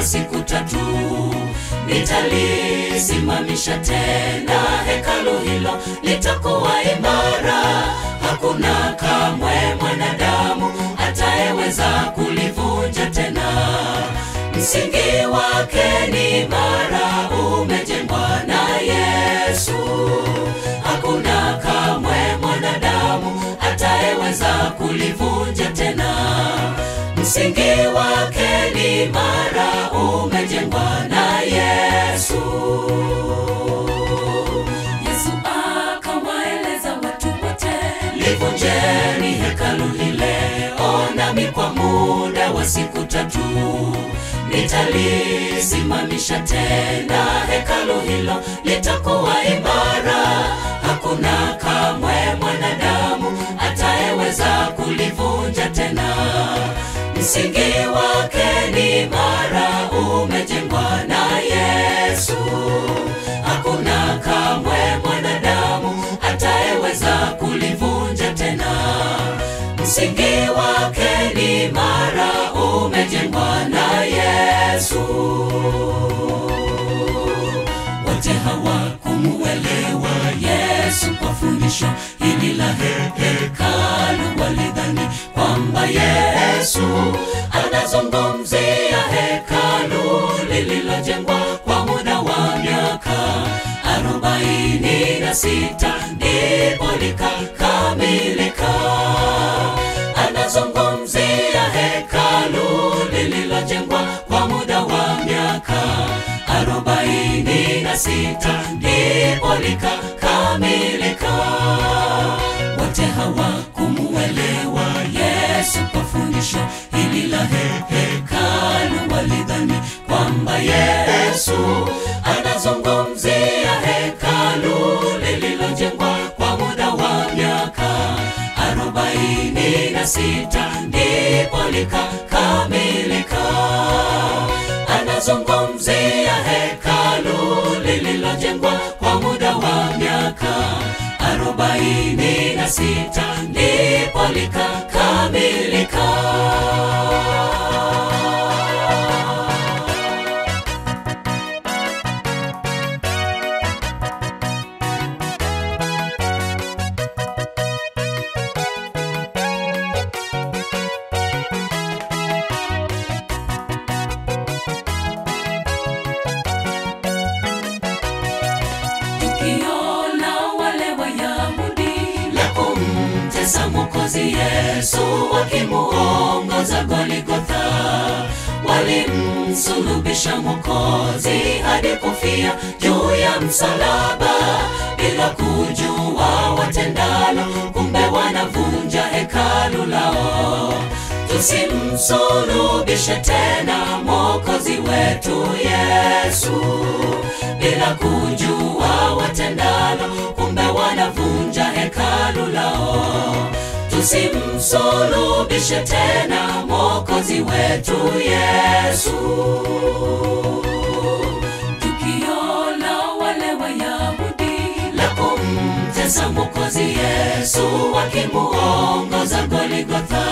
wa siku 3 nitalisimamisha tena hekalu hilo, litakuwa imara. Hakuna kamwe mwanadamu atayeweza kulivunja tena. Msingi wake ni imara, umejengwa na Yesu. Hakuna kamwe mwanadamu atayeweza kulivunja tena. Msingi wake ni imara, umejengwa na Yesu. Yesu akawaeleza watu wote, livunjeni hekalu lile, nami kwa muda wa siku 3 nitalisimamisha tena hekalu hilo, litakuwa imara. Hakuna kamwe mwanadamu atayeweza kulivunja tena. Msingi wake ni imara, umejengwa na Yesu. Hakuna kamwe mwanadamu atayeweza kulivunja tena. Msingi wake ni imara, umejengwa na Yesu. Wote hawakumuelewa Yesu kwa fundisho hili la hekalu. Walidhani kwamba Yesu anazungumzia hekalu lililojengwa kwa muda wa miaka 46 ndipo likakamilika. Anazungumzia hekalu lililojengwa kwa muda wa miaka 46 ndipo likakamilika. Wote hawakumuelewa Yesu kwa fundisho hili la hekalu. Walidhani kwamba Yesu anazungumzia hekalu lililojengwa kwa muda wa miaka 46 ndipo likakamilika. Anazungumzia hekalu lililojengwa kwa muda wa miaka 46 ndipo likakamilika. Mwokozi Yesu wakimuongoza Golgotha, walimsulubisha Mwokozi hadi kufia juu ya msalaba, bila kujua watendalo, kumbe wanavunja hekalu lao. Tusimsulubishe tena Mwokozi wetu Yesu, bila kujua watendalo, kumbe wanavunja hekalu lao. Tusimsulubishe tena Mwokozi wetu Yesu. Tukiona wale Wayahudi la kumtesa Mwokozi Yesu wakimuongoza Golgotha,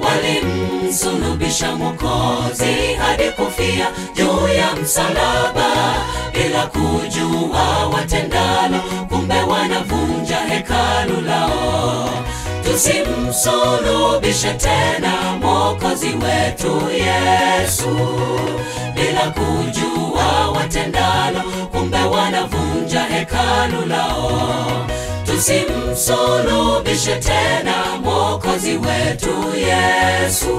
walimsulubisha Mwokozi hadi kufia juu ya msalaba, bila kujua watendalo, kumbe wanavunja hekalu lao. Tusimsulubishe tena Mwokozi wetu Yesu, bila kujua watendalo, kumbe wanavunja hekalu lao. Tusimsulubishe tena Mwokozi wetu Yesu.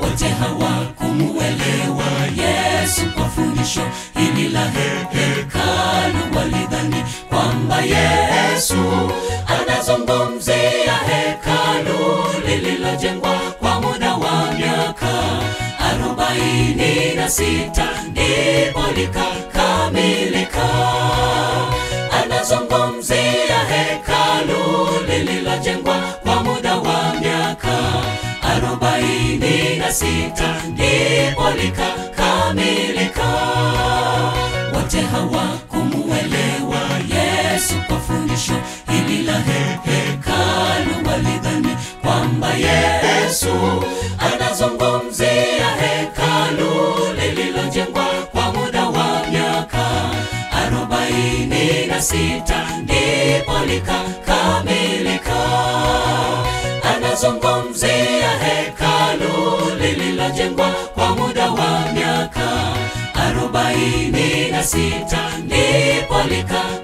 Wote hawakumuelewa Yesu kwa fundisho hili la hekalu. Walidhani kwamba Yesu anazungumzia hekalu lililojengwa kwa muda wa miaka 46 ndipo likakamilika. Anazungumzia hekalu lililojengwa kwa muda wa miaka 46 ndipo likakamilika. Wote hawakumuelewa Yesu kwa fundisho hili la hekalu. Walidhani kwamba Yesu anazungumzia sita ndipo likakamilika. Anazungumzia hekalu lililojengwa kwa muda wa miaka 46 ndipo likakamilika.